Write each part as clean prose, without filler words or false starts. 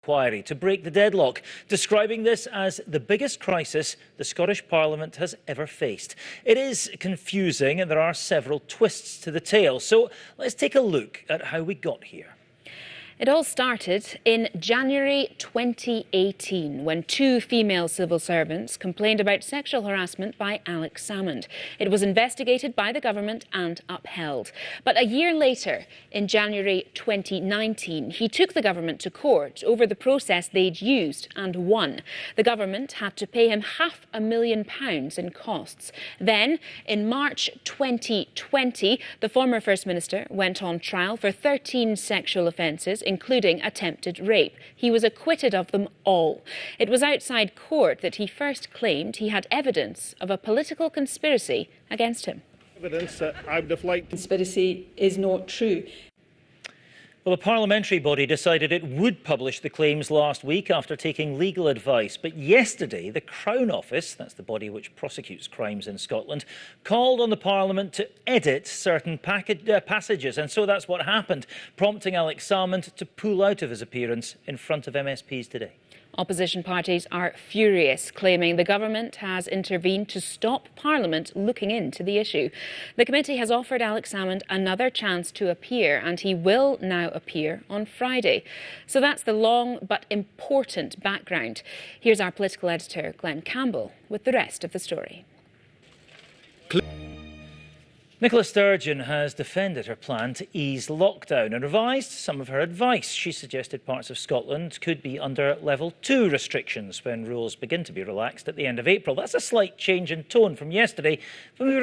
inquiry to break the deadlock, describing this as the biggest crisis the Scottish Parliament has ever faced. It is confusing and there are several twists to the tale, so let's take a look at how we got here. It all started in January 2018 when two female civil servants complained about sexual harassment by Alex Salmond. It was investigated by the government and upheld. But a year later, in January 2019, he took the government to court over the process they'd used and won. The government had to pay him £500,000 in costs. Then, in March 2020, the former First Minister went on trial for 13 sexual offences, including attempted rape. He was acquitted of them all. It was outside court that he first claimed he had evidence of a political conspiracy against him. Evidence that I would have liked. Conspiracy is not true. Well, a parliamentary body decided it would publish the claims last week after taking legal advice. But yesterday, the Crown Office, that's the body which prosecutes crimes in Scotland, called on the Parliament to edit certain passages. And so that's what happened, prompting Alex Salmond to pull out of his appearance in front of MSPs today. Opposition parties are furious, claiming the government has intervened to stop Parliament looking into the issue. The committee has offered Alex Salmond another chance to appear, and he will now appear on Friday. So that's the long but important background. Here's our political editor, Glenn Campbell, with the rest of the story. Nicola Sturgeon has defended her plan to ease lockdown and revised some of her advice. She suggested parts of Scotland could be under level 2 restrictions when rules begin to be relaxed at the end of April. That's a slight change in tone from yesterday when we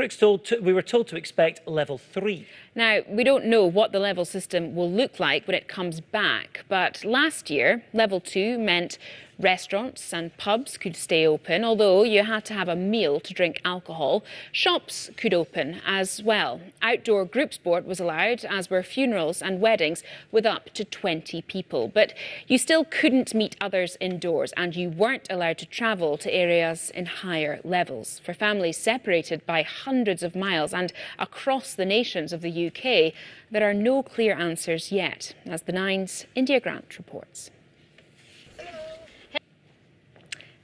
were told to expect level 3. Now, we don't know what the level system will look like when it comes back, but last year, level 2 meant restaurants and pubs could stay open, although you had to have a meal to drink alcohol. Shops could open as well. Outdoor group sport was allowed, as were funerals and weddings with up to 20 people. But you still couldn't meet others indoors, and you weren't allowed to travel to areas in higher levels. For families separated by hundreds of miles and across the nations of the UK, there are no clear answers yet, as the Nine's India Grant reports.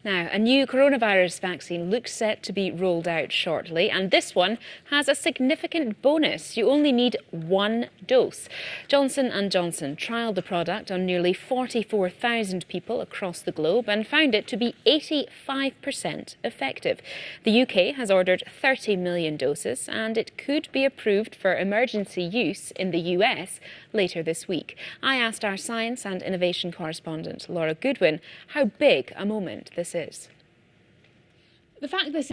Now, a new coronavirus vaccine looks set to be rolled out shortly, and this one has a significant bonus. You only need one dose. Johnson & Johnson trialled the product on nearly 44,000 people across the globe and found it to be 85% effective. The UK has ordered 30 million doses, and it could be approved for emergency use in the US later this week. I asked our science and innovation correspondent, Laura Goodwin, how big a moment this is. The fact that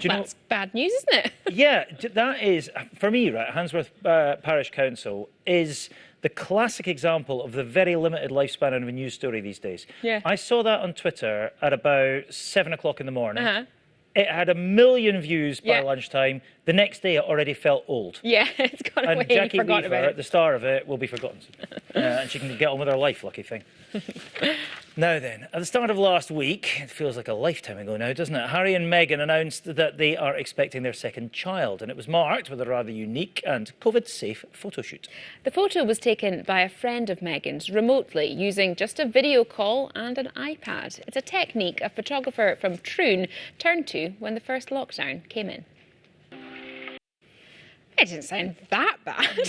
that's bad news, isn't it? Yeah, that is, for me, right, Handsworth Parish Council is the classic example of the very limited lifespan of a news story these days. Yeah. I saw that on Twitter at about 7 o'clock in the morning. It had 1 million views by lunchtime. The next day, it already felt old. Yeah, it's gone away. And Jackie forgot Weaver, about it. the star of it, will be forgotten. And she can get on with her life, lucky thing. Now then, at the start of last week, it feels like a lifetime ago now, doesn't it? Harry and Meghan announced that they are expecting their second child, and it was marked with a rather unique and COVID-safe photo shoot. The photo was taken by a friend of Meghan's remotely using just a video call and an iPad. It's a technique a photographer from Troon turned to when the first lockdown came in. It didn't sound that bad.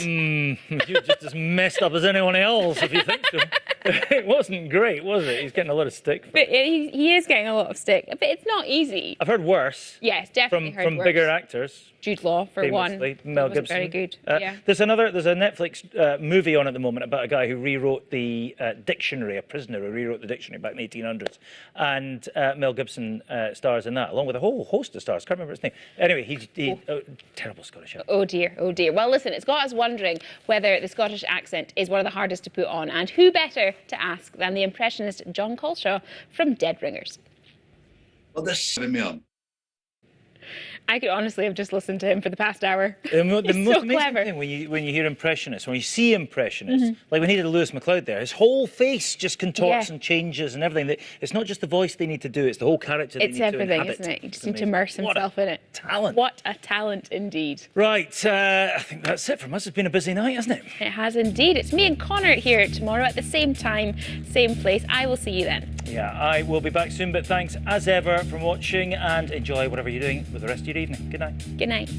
You're just as messed up as anyone else, if you think so. It wasn't great, was it? He's getting a lot of stick. But he is getting a lot of stick. But it's not easy. I've heard worse. Yes, definitely heard from worse. bigger actors. Jude Law, for famously, one. Mel Wasn't Gibson. very good. There's a Netflix movie on at the moment about a guy who rewrote the dictionary, a prisoner who rewrote the dictionary back in the 1800s. And Mel Gibson stars in that, along with a whole host of stars. Can't remember his name. Anyway, he's terrible Scottish accent. Oh dear, oh dear. Well, listen, it's got us wondering whether the Scottish accent is one of the hardest to put on. And who better to ask than the impressionist John Colshaw from Dead Ringers. Well, this me on. I could honestly have just listened to him for the past hour. The He's most so amazing clever. thing when you hear impressionists, when you see impressionists, like when he did Lewis MacLeod there, his whole face just contorts Yeah. and changes and everything. It's not just the voice they need to do; it's the whole character. It's they need everything, to inhabit. isn't it? You just It's need to amazing. immerse himself in it. Talent. What a talent indeed. Right, I think that's it from us. It's been a busy night, hasn't it? It has indeed. It's me and Connor here tomorrow at the same time, same place. I will see you then. Yeah, I will be back soon. But thanks as ever for watching, and enjoy whatever you're doing with the rest of your evening. Good night. Good night.